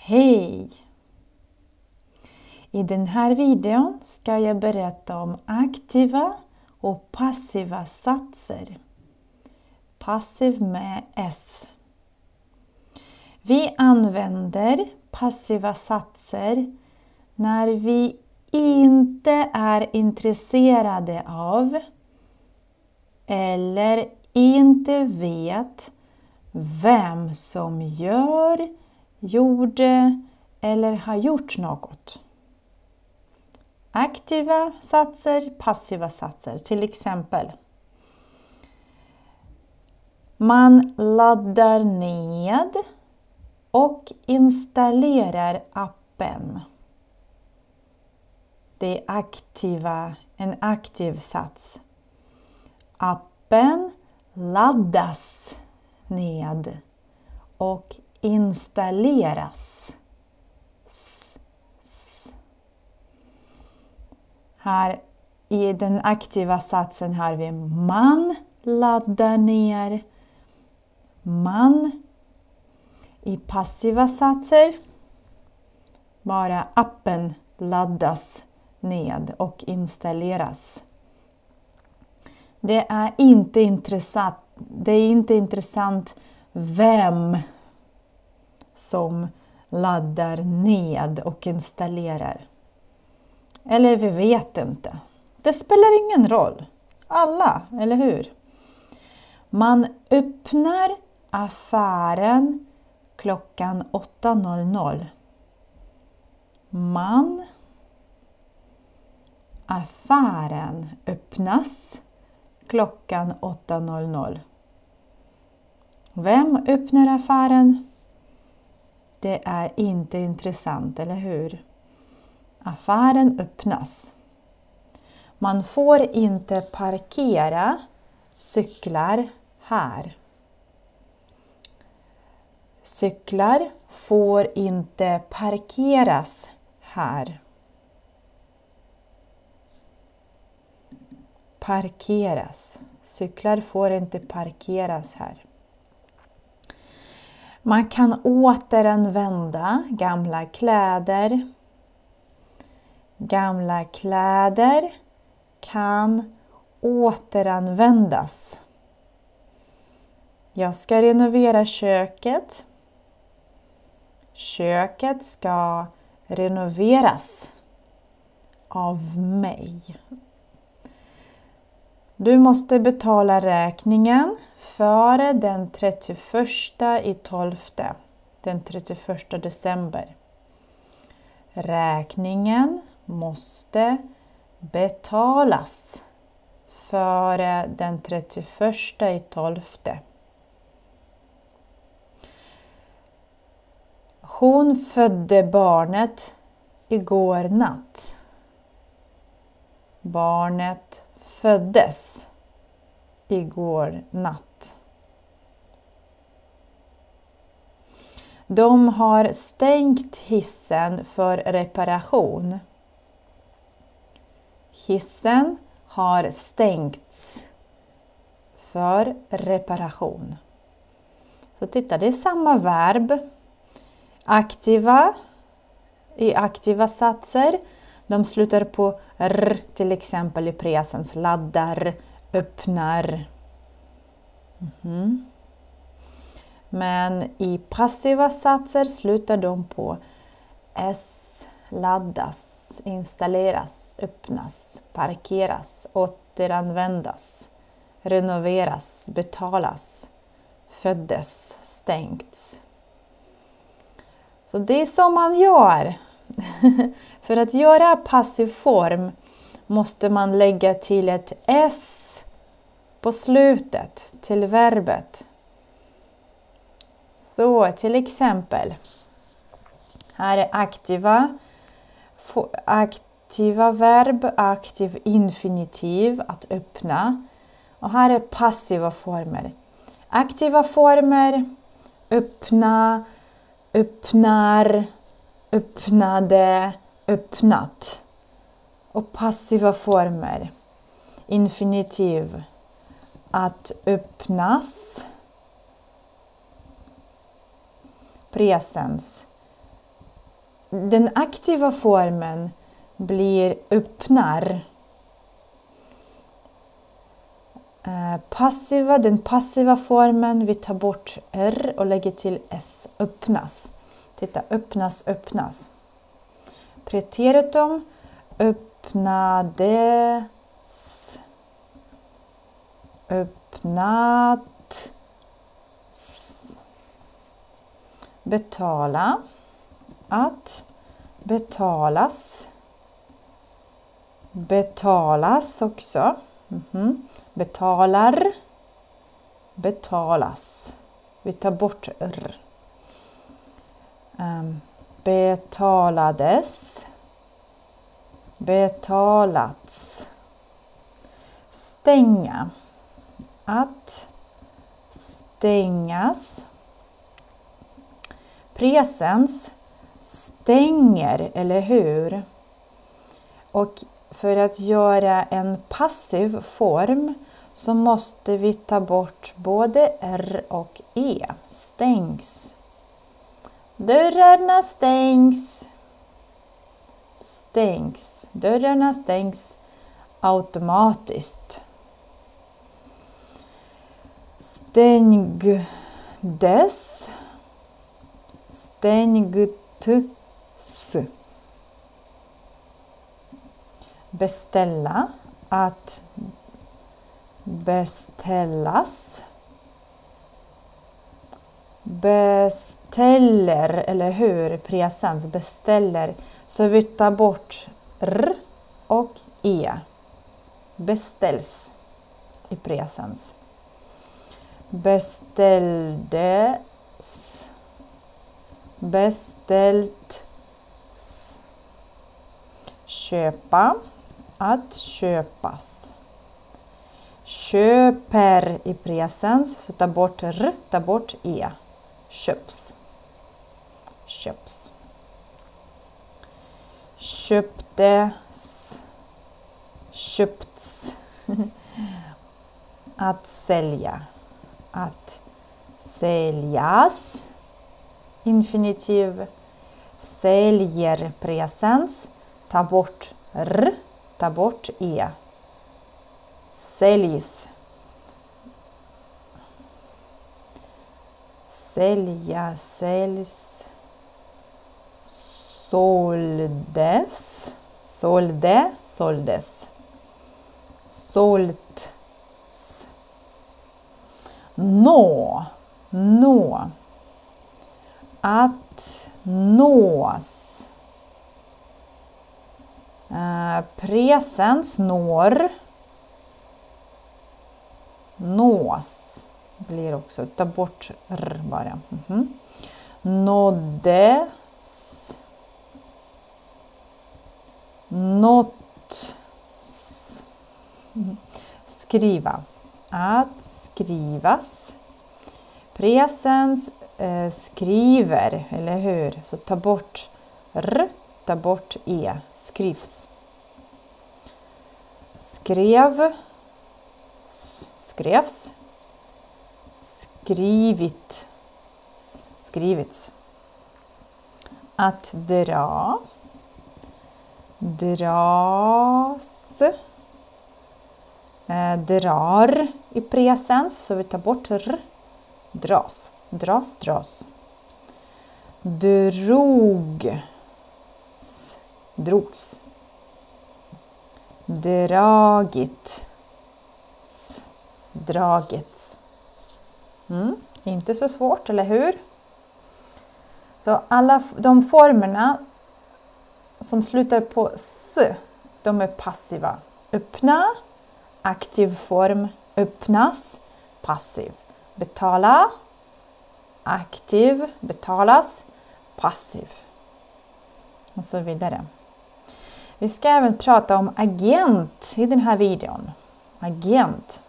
Hej! I den här videon ska jag berätta om aktiva och passiva satser. Passiv med S. Vi använder passiva satser när vi inte är intresserade av eller inte vet vem som gjorde eller har gjort något. Aktiva satser, passiva satser. Till exempel. Man laddar ned och installerar appen. Det är en aktiv sats. Appen laddas ned och installeras. Här i den aktiva satsen har vi man laddar ner. Man. I passiva satser bara appen laddas ned och installeras. Det är inte intressant vem som laddar ned och installerar. Eller vi vet inte. Det spelar ingen roll. Alla, eller hur? Man öppnar affären klockan 8:00. Affären öppnas klockan 8:00. Vem öppnar affären? Det är inte intressant, eller hur? Affären öppnas. Man får inte parkera cyklar här. Cyklar får inte parkeras här. Parkeras. Cyklar får inte parkeras här. Man kan återanvända gamla kläder. Gamla kläder kan återanvändas. Jag ska renovera köket. Köket ska renoveras av mig. Du måste betala räkningen före den 31/12, den 31 december. Räkningen måste betalas före den 31/12. Hon födde barnet igår natt. Barnet föddes igår natt. De har stängt hissen för reparation. Hissen har stängts för reparation. Så titta, det är samma verb. Aktiva, i aktiva satser, de slutar på r, till exempel i presens, laddar, öppnar. Men i passiva satser slutar de på s, laddas, installeras, öppnas, parkeras, återanvändas, renoveras, betalas, föddes, stängts. Så det är så man gör. För att göra passiv form måste man lägga till ett s på slutet till verbet. Så till exempel, här är aktiva verb, aktiv infinitiv, att öppna. Och här är passiva former. Aktiva former, öppna, öppnar, öppnade, öppnat. Och passiva former, infinitiv, att öppnas, presens, den aktiva formen blir öppnar. Den passiva formen, vi tar bort R och lägger till S. Öppnas. Titta, öppnas, öppnas. Preteritum, öppnades. Öppnat. Betala. Att betalas. Betalas också. Betalar. Betalas. Vi tar bort R. Betalades. Betalats. Stänga. Att stängas. Presens stänger, eller hur? Och för att göra en passiv form så måste vi ta bort både R och E. Stängs. Dörrarna stängs. Stängs. Dörrarna stängs automatiskt. Stängdes. Stängts. Beställa. Att beställas. Beställer, eller hur? Presens beställer. Så vi tar bort R och E. Beställs i presens. Beställdes. Beställt. Köpa. Att köpas. Köper i presens. Så ta bort R, ta bort E. Köps. Köps. Köptes. Köpts. Att sälja. Att säljas. Infinitiv. Säljer presens. Ta bort R. Ta bort E. Säljs. Sälja, säljs. Såldes. Sålde, såldes. Sålts. Nå. Nå. Att nås. Presens når. Nås blir också. Ta bort R bara. Nåddes. Nått. Skriva. Att skrivas. Presens skriver, eller hur? Så ta bort R, ta bort E. Skrivs. Skrev. Skrevs. Skrivit. Skrivits. Att dra. Dras. Drar i presens, så vi tar bort R. Dras. Dras, dras. Drog. Drogs. Dragit. Dragits. Inte så svårt, eller hur? Så alla de formerna som slutar på s, de är passiva. Öppna, aktiv form. Öppnas, passiv. Betala, aktiv. Betalas, passiv. Och så vidare. Vi ska även prata om agent i den här videon. Agent.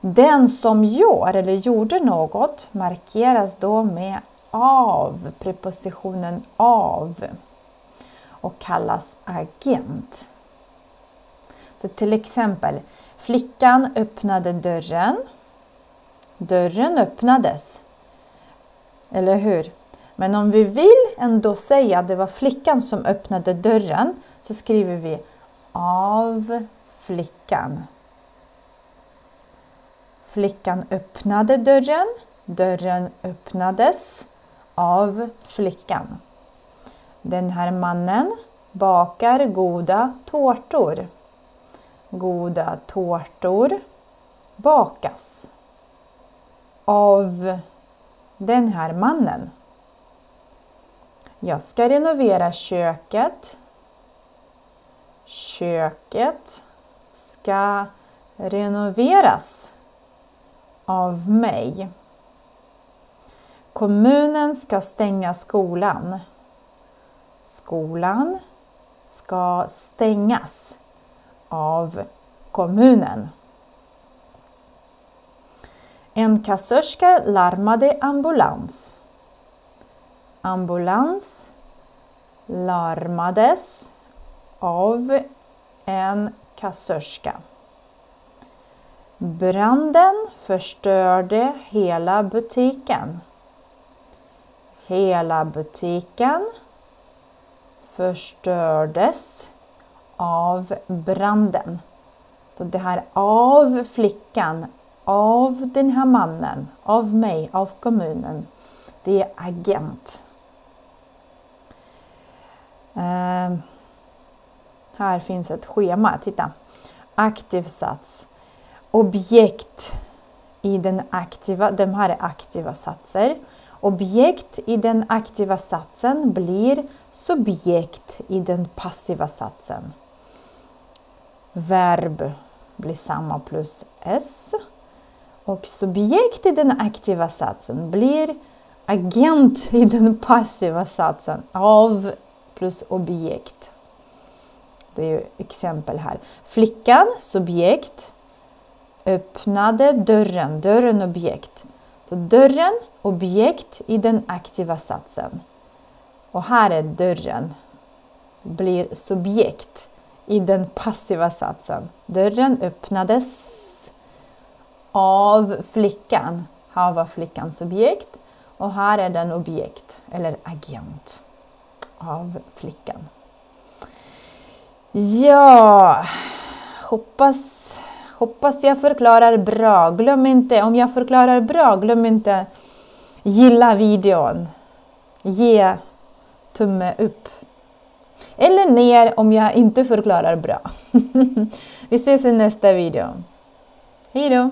Den som gör eller gjorde något markeras då med av, prepositionen av, och kallas agent. Så till exempel, flickan öppnade dörren. Dörren öppnades. Eller hur? Men om vi vill ändå säga att det var flickan som öppnade dörren, så skriver vi av flickan. Flickan öppnade dörren. Dörren öppnades av flickan. Den här mannen bakar goda tårtor. Goda tårtor bakas av den här mannen. Jag ska renovera köket. Köket ska renoveras av mig. Kommunen ska stänga skolan. Skolan ska stängas av kommunen. En kassörska larmade ambulans. Ambulans larmades av en kassörska. Branden förstörde hela butiken. Hela butiken förstördes av branden. Så det här av flickan, av den här mannen, av mig, av kommunen. Det är agent. Här finns ett schema, titta. Aktiv sats. Objekt i den aktiva, de här är aktiva satser. Objekt i den aktiva satsen blir subjekt i den passiva satsen. Verb blir samma plus s. Och subjekt i den aktiva satsen blir agent i den passiva satsen. Av plus objekt. Det är ju exempel här. Flickan, subjekt, öppnade dörren. Dörren, objekt. Så dörren, objekt i den aktiva satsen. Och här är dörren. Blir subjekt i den passiva satsen. Dörren öppnades av flickan. Här var flickan subjekt. Och här är den objekt eller agent av flickan. Ja, hoppas jag förklarar bra. Glöm inte, om jag förklarar bra, glöm inte gilla videon. Ge tumme upp. Eller ner om jag inte förklarar bra. Vi ses i nästa video. Hej då!